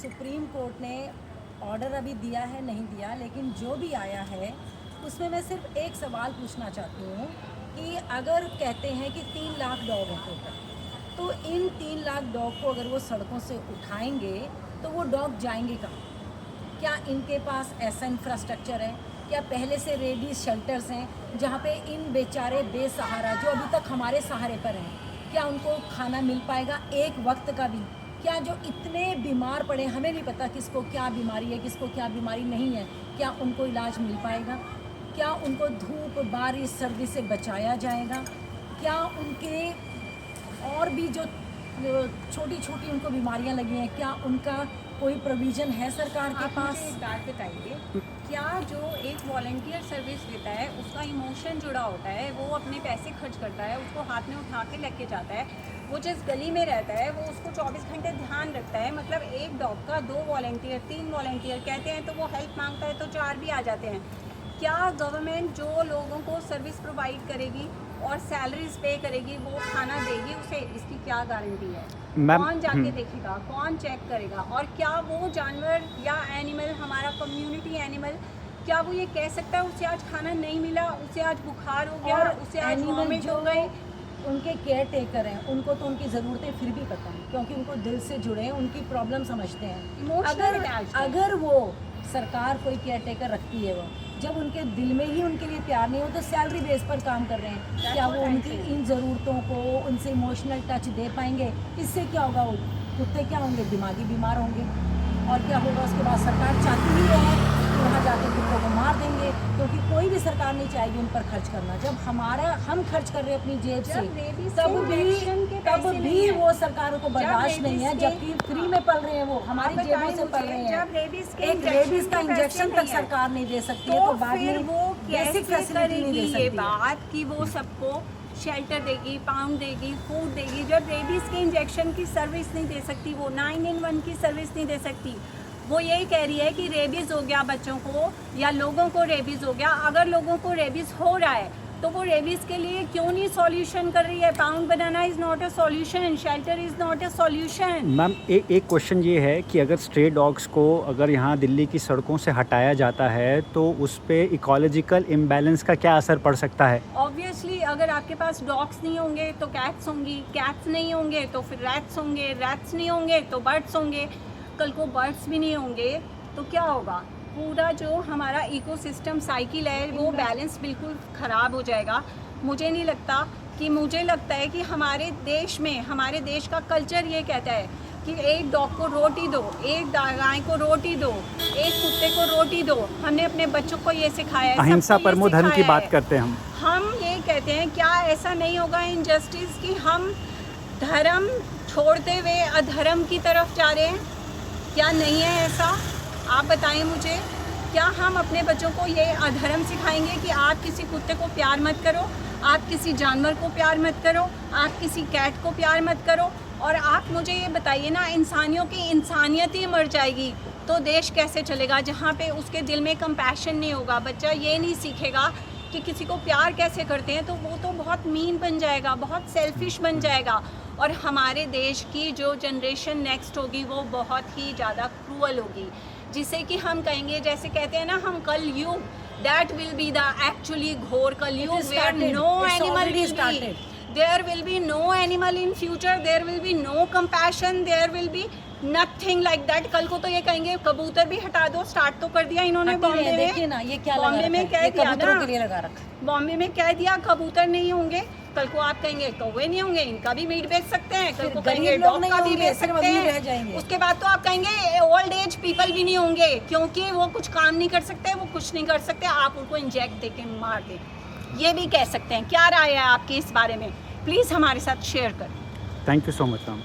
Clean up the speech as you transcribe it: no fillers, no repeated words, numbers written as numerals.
Supreme court ने order अभी दिया है नहीं दिया, लेकिन जो भी आया है उसमें मैं सिर्फ एक सवाल पूछना चाहती हूँ कि अगर कहते हैं कि 3 लाख डॉग हैं टोटल, तो इन 3 लाख डॉग को अगर वो सड़कों से उठाएंगे तो वो डॉग जाएंगे कहाँ? क्या इनके पास ऐसा इंफ्रास्ट्रक्चर है? क्या पहले से रेबीज शेल्टर्स हैं जहाँ पे इन बेचारे बेसहारा जो अभी तक हमारे सहारे पर हैं, क्या उनको खाना मिल पाएगा एक वक्त का भी? क्या जो इतने बीमार पड़े, हमें नहीं पता किसको क्या बीमारी है, किसको क्या बीमारी नहीं है, क्या उनको इलाज मिल पाएगा? क्या उनको धूप बारिश सर्दी से बचाया जाएगा? क्या उनके और भी जो छोटी छोटी उनको बीमारियां लगी हैं, क्या उनका कोई प्रोविज़न है सरकार के पास? एक बात बताइए, क्या जो एक वॉलंटियर सर्विस देता है उसका इमोशन जुड़ा होता है, वो अपने पैसे खर्च करता है, उसको हाथ में उठा के लेके जाता है, वो जिस गली में रहता है वो उसको 24 घंटे ध्यान रखता है। मतलब एक डॉग का 2 वॉलंटियर 3 वॉलंटियर कहते हैं तो वो हेल्प मांगता है तो 4 भी आ जाते हैं। क्या गवर्नमेंट जो लोगों को सर्विस प्रोवाइड करेगी और सैलरीज पे करेगी वो खाना देगी उसे, इसकी क्या गारंटी है? कौन जाके देखेगा, कौन चेक करेगा? और क्या वो जानवर या एनिमल, हमारा कम्युनिटी एनिमल, क्या वो ये कह सकता है उसे आज खाना नहीं मिला, उसे आज बुखार हो गया, उसे आज वॉमिट हो गई? उनके केयर टेकर हैं, उनको तो उनकी ज़रूरतें फिर भी पता है क्योंकि उनको दिल से जुड़े हैं, उनकी प्रॉब्लम समझते हैं। अगर वो सरकार कोई केयर टेकर रखती है, वो जब उनके दिल में ही उनके लिए प्यार नहीं हो तो सैलरी बेस पर काम कर रहे हैं, क्या वो उनकी इन ज़रूरतों को, उनसे इमोशनल टच दे पाएंगे? इससे क्या होगा? वो कुत्ते क्या होंगे? दिमागी बीमार होंगे। और क्या होगा उसके बाद? सरकार चाहती ही है कि वहाँ जाकर कुत्तों को मार देंगे, क्योंकि कोई भी सरकार नहीं चाहेगी उन पर खर्च करना। जब हम खर्च कर रहे हैं अपनी जेब से, तब भी वो सरकारों को बर्दाश्त नहीं है, जबकि फ्री में पल रहे हैं, वो हमारी जेबों से पल रहे हैं। एक रेबीज का इंजेक्शन तक सरकार नहीं दे सकती है, तो बाद में वो बेसिक फैसिलिटी नहीं दे सकती ये बात कि वो सबको शेल्टर देगी, पाउंड देगी, फूड देगी, जब रेबीज़ के इंजेक्शन की सर्विस नहीं दे सकती, वो 9-in-1 की सर्विस नहीं दे सकती। वो यही कह रही है कि रेबीज़ हो गया बच्चों को या लोगों को रेबीज़ हो गया। अगर लोगों को रेबीज़ हो रहा है तो वो रेबीज़ के लिए क्यों नहीं सॉल्यूशन कर रही है? Pound banana is not a solution, shelter is not a solution. Ma'am एक क्वेश्चन ये है कि अगर स्ट्रे डॉग्स को अगर यहाँ दिल्ली की सड़कों से हटाया जाता है तो उस पर इकोलॉजिकल इम्बैलेंस का क्या असर पड़ सकता है? ऑब्वियसली अगर आपके पास डॉग्स नहीं होंगे तो कैट्स होंगी, कैट्स नहीं होंगे तो फिर रैट्स होंगे, रैट्स नहीं होंगे तो बर्ड्स होंगे, कल को बर्ड्स भी नहीं होंगे तो क्या होगा? पूरा जो हमारा इकोसिस्टम साइकिल है वो बैलेंस बिल्कुल ख़राब हो जाएगा। मुझे लगता है कि हमारे देश में, हमारे देश का कल्चर ये कहता है कि एक डॉग को रोटी दो, एक गाय को रोटी दो, एक कुत्ते को रोटी दो। हमने अपने बच्चों को ये सिखाया है, अहिंसा परमो धर्म की बात करते हैं हम ये कहते हैं। क्या ऐसा नहीं होगा इनजस्टिस कि हम धर्म छोड़ते हुए अधर्म की तरफ जा रहे हैं? क्या नहीं है ऐसा? आप बताएं मुझे। क्या हम अपने बच्चों को ये अधर्म सिखाएंगे कि आप किसी कुत्ते को प्यार मत करो, आप किसी जानवर को प्यार मत करो, आप किसी कैट को प्यार मत करो? और आप मुझे ये बताइए ना, इंसानियों की इंसानियत ही मर जाएगी तो देश कैसे चलेगा? जहाँ पे उसके दिल में कंपैशन नहीं होगा, बच्चा ये नहीं सीखेगा कि किसी को प्यार कैसे करते हैं, तो वो तो बहुत मीन बन जाएगा, बहुत सेल्फिश बन जाएगा। और हमारे देश की जो जनरेशन नेक्स्ट होगी वो बहुत ही ज़्यादा क्रूअल होगी, जिसे कि हम कहेंगे, जैसे कहते हैं ना हम Kalyug, that will be the actually घोर Kalyug, where no animal will be, there will be no animal in future, there will be no compassion, there will be nothing like that. कल को तो ये कहेंगे कबूतर भी हटा दो, स्टार्ट तो कर दिया इन्होंने बॉम्बे में, देखिए ना ये क्या बॉम्बे में कह दिया ना, बॉम्बे में कह दिया कबूतर नहीं होंगे, कल को आप कहेंगे कौवे नहीं होंगे, इनका भी मीट बेच सकते हैं, कल को कहेंगे डॉग का भी बेच सकते हैं, उसके बाद तो आप कहेंगे ओल्ड एज पीपल भी नहीं होंगे क्योंकि वो कुछ काम नहीं कर सकते, वो कुछ नहीं कर सकते, आप उनको इंजेक्ट दे के मार दें, ये भी कह सकते हैं। क्या राय है आपकी इस बारे में? प्लीज़ हमारे साथ शेयर करें। Thank you so much ma'am.